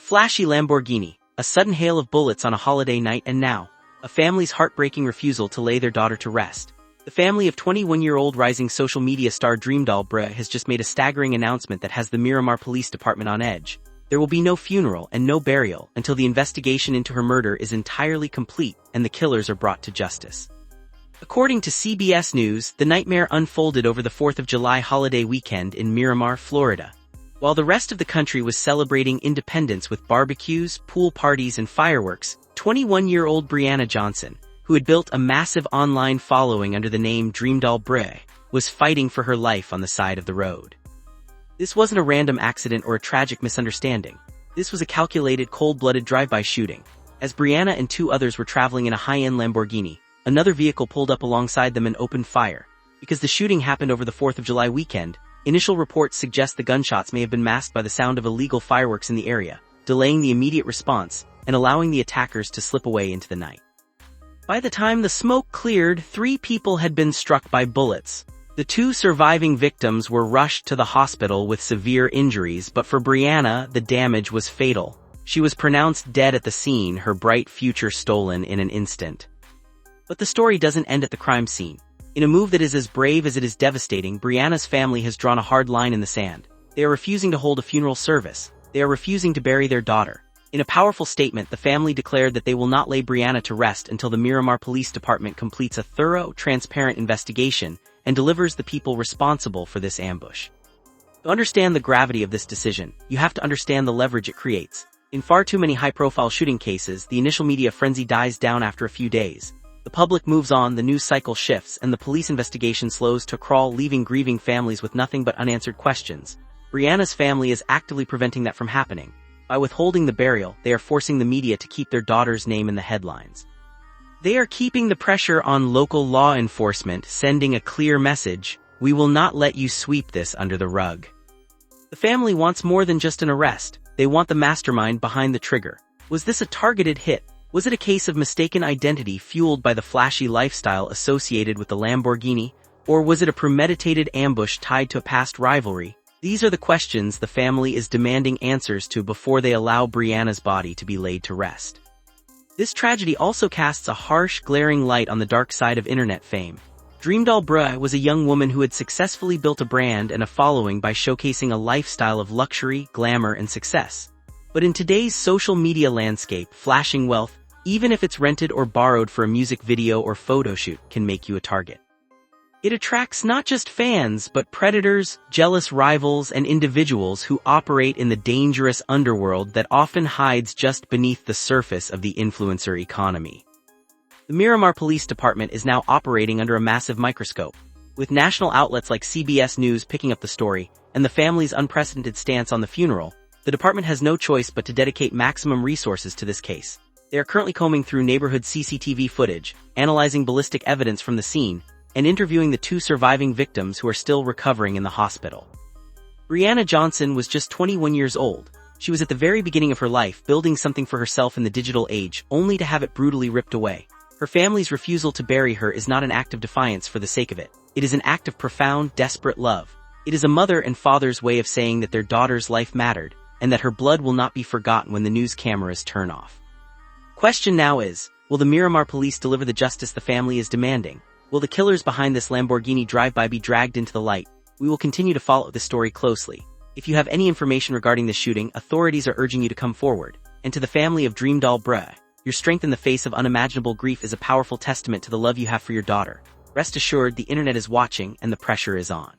Flashy Lamborghini, a sudden hail of bullets on a holiday night, and now, a family's heartbreaking refusal to lay their daughter to rest. The family of 21-year-old rising social media star DreamDoll Brii has just made a staggering announcement that has the Miramar Police Department on edge. There will be no funeral and no burial until the investigation into her murder is entirely complete and the killers are brought to justice. According to CBS News, the nightmare unfolded over the 4th of July holiday weekend in Miramar, Florida. While the rest of the country was celebrating independence with barbecues, pool parties, and fireworks, 21-year-old Brianna Johnson, who had built a massive online following under the name DreamDoll Brii, was fighting for her life on the side of the road. This wasn't a random accident or a tragic misunderstanding. This was a calculated, cold-blooded drive-by shooting. As Brianna and two others were traveling in a high-end Lamborghini, another vehicle pulled up alongside them and opened fire. Because the shooting happened over the 4th of July weekend, initial reports suggest the gunshots may have been masked by the sound of illegal fireworks in the area, delaying the immediate response and allowing the attackers to slip away into the night. By the time the smoke cleared, 3 people had been struck by bullets. The 2 surviving victims were rushed to the hospital with severe injuries, but for Brianna, the damage was fatal. She was pronounced dead at the scene, her bright future stolen in an instant. But the story doesn't end at the crime scene. In a move that is as brave as it is devastating, Brianna's family has drawn a hard line in the sand. They are refusing to hold a funeral service. They are refusing to bury their daughter. In a powerful statement, the family declared that they will not lay Brianna to rest until the Miramar Police Department completes a thorough, transparent investigation and delivers the people responsible for this ambush. To understand the gravity of this decision, you have to understand the leverage it creates. In far too many high-profile shooting cases, the initial media frenzy dies down after a few days. The public moves on, the news cycle shifts, and the police investigation slows to a crawl, leaving grieving families with nothing but unanswered questions. Brianna's family is actively preventing that from happening. By withholding the burial, they are forcing the media to keep their daughter's name in the headlines. They are keeping the pressure on local law enforcement, sending a clear message: we will not let you sweep this under the rug. The family wants more than just an arrest. They want the mastermind behind the trigger. Was this a targeted hit? Was it a case of mistaken identity fueled by the flashy lifestyle associated with the Lamborghini? Or was it a premeditated ambush tied to a past rivalry? These are the questions the family is demanding answers to before they allow Brianna's body to be laid to rest. This tragedy also casts a harsh, glaring light on the dark side of internet fame. DreamDoll Brii was a young woman who had successfully built a brand and a following by showcasing a lifestyle of luxury, glamour, and success. But in today's social media landscape, flashing wealth, even if it's rented or borrowed for a music video or photo shoot, can make you a target. It attracts not just fans, but predators, jealous rivals, and individuals who operate in the dangerous underworld that often hides just beneath the surface of the influencer economy. The Miramar Police Department is now operating under a massive microscope. With national outlets like CBS News picking up the story, and the family's unprecedented stance on the funeral, the department has no choice but to dedicate maximum resources to this case. They are currently combing through neighborhood CCTV footage, analyzing ballistic evidence from the scene, and interviewing the 2 surviving victims who are still recovering in the hospital. Brianna Johnson was just 21 years old. She was at the very beginning of her life, building something for herself in the digital age, only to have it brutally ripped away. Her family's refusal to bury her is not an act of defiance for the sake of it. It is an act of profound, desperate love. It is a mother and father's way of saying that their daughter's life mattered, and that her blood will not be forgotten when the news cameras turn off. Question now is, will the Miramar police deliver the justice the family is demanding? Will the killers behind this Lamborghini drive-by be dragged into the light? We will continue to follow this story closely. If you have any information regarding this shooting, authorities are urging you to come forward. And to the family of DreamDoll Brii, your strength in the face of unimaginable grief is a powerful testament to the love you have for your daughter. Rest assured, the internet is watching and the pressure is on.